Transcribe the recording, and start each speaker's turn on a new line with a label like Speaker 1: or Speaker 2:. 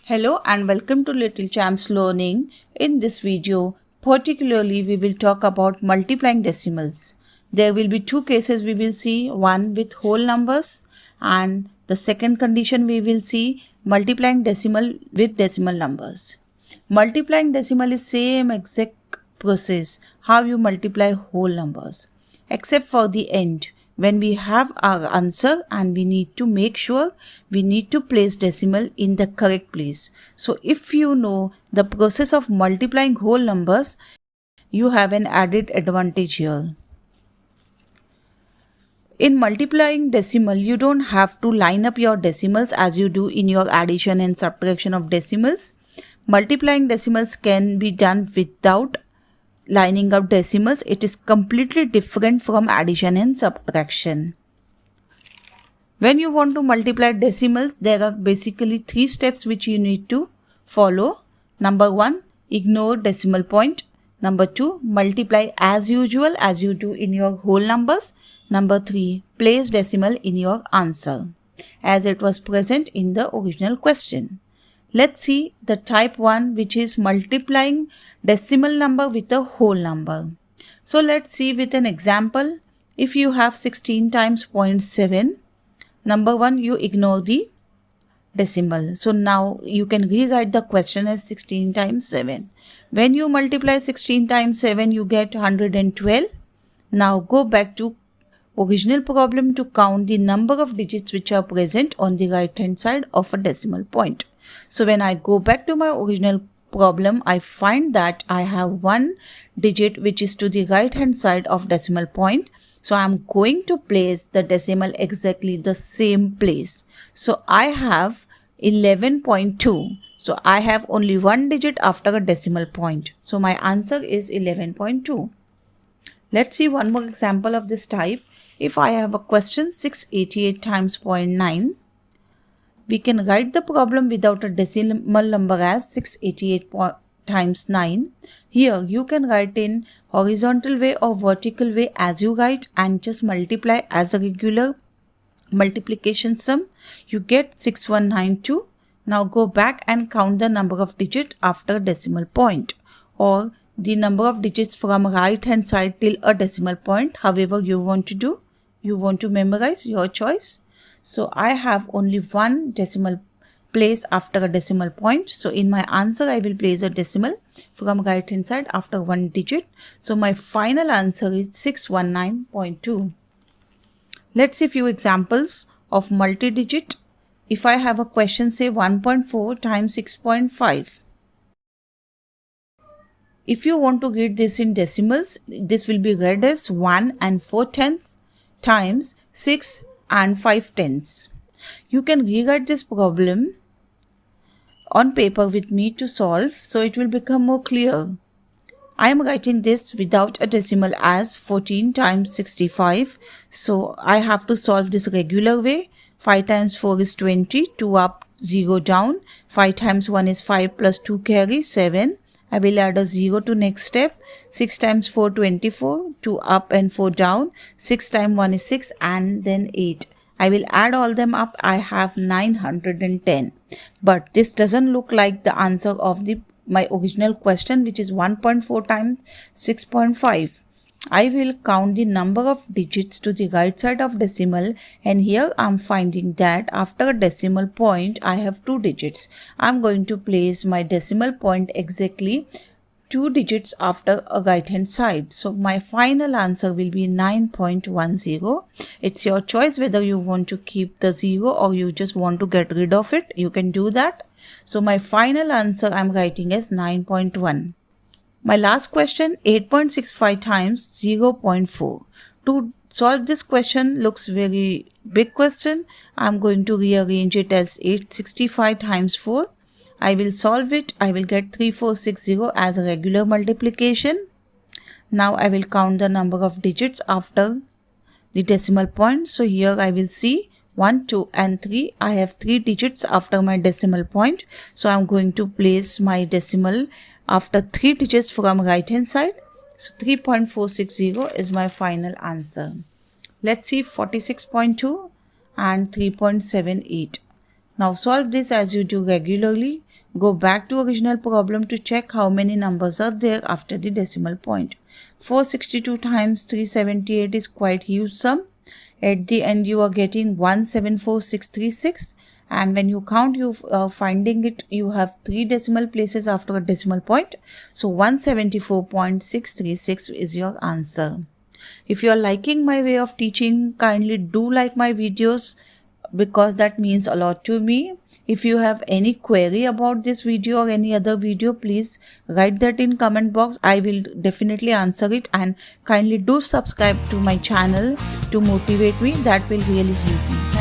Speaker 1: Hello and welcome to Little Champs Learning. In this video, particularly we will talk about multiplying decimals. There will be two cases we will see, one with whole numbers and the second condition we will see multiplying decimal with decimal numbers. Multiplying decimal is same exact process how you multiply whole numbers except for the end. When we have our answer and we need to make sure we need to place decimal in the correct place. So if you know the process of multiplying whole numbers, you have an added advantage here. In multiplying decimal, you don't have to line up your decimals as you do in your addition and subtraction of decimals. Multiplying decimals can be done without lining up decimals. It is completely different from addition and subtraction. When you want to multiply decimals, there are basically three steps which you need to follow. Number 1, ignore decimal point. Number 2, multiply as usual as you do in your whole numbers. Number 3, place decimal in your answer as it was present in the original question. Let's see the type 1, which is multiplying decimal number with a whole number. So let's see with an example. If you have 16 times 0.7, number 1, you ignore the decimal. So now you can rewrite the question as 16 times 7. When you multiply 16 times 7, you get 112. Now go back to original problem to count the number of digits which are present on the right hand side of a decimal point. So when I go back to my original problem, I find that I have one digit which is to the right hand side of decimal point. So I'm going to place the decimal exactly the same place. So I have 11.2. So I have only one digit after a decimal point. So my answer is 11.2. Let's see one more example of this type. If I have a question 688 times 0.9, we can write the problem without a decimal number as 688 times 9. Here you can write in horizontal way or vertical way as you write and just multiply as a regular multiplication sum. You get 6192. Now go back and count the number of digits after decimal point or the number of digits from right hand side till a decimal point. However you want to do, you want to memorize, your choice. So I have only one decimal place after a decimal point. So in my answer, I will place a decimal from right hand side after one digit. So my final answer is 619.2. Let's see a few examples of multi-digit. If I have a question, say 1.4 times 6.5. If you want to read this in decimals, this will be read as 1 and 4/10 times 6 and 5/10. You can rewrite this problem on paper with me to solve, so it will become more clear. I am writing this without a decimal as 14 times 65. So I have to solve this regular way. 5 times 4 is 20, 2 up, 0 down. 5 times 1 is 5 plus 2 carry 7. I will add a 0 to next step. 6 times 4, 24, 2 up and 4 down. 6 times 1 is 6 and then 8. I will add all them up. I have 910. But this doesn't look like the answer of my original question, which is 1.4 times 6.5. I will count the number of digits to the right side of decimal, and here I am finding that after a decimal point I have two digits. I am going to place my decimal point exactly two digits after a right hand side. So my final answer will be 9.10. It's your choice whether you want to keep the 0 or you just want to get rid of it. You can do that. So my final answer I'm writing as 9.1. My last question, 8.65 times 0.4. To solve this question looks very big question. I'm going to rearrange it as 865 times 4. I will solve it. I will get 3460 as a regular multiplication. Now I will count the number of digits after the decimal point. So here I will see 1, 2 and 3. I have 3 digits after my decimal point. So I'm going to place my decimal after 3 digits from right hand side. So 3.460 is my final answer. Let's see 46.2 and 3.78. Now solve this as you do regularly. Go back to original problem to check how many numbers are there after the decimal point. 462 times 378 is quite huge sum. At the end you are getting 174636, and when you count, you finding it, you have 3 decimal places after a decimal point. So 174.636 is your answer. If you are liking my way of teaching, kindly do like my videos because that means a lot to me. If you have any query about this video or any other video, please write that in comment box. I will definitely answer it, and kindly do subscribe to my channel to motivate me. That will really help me.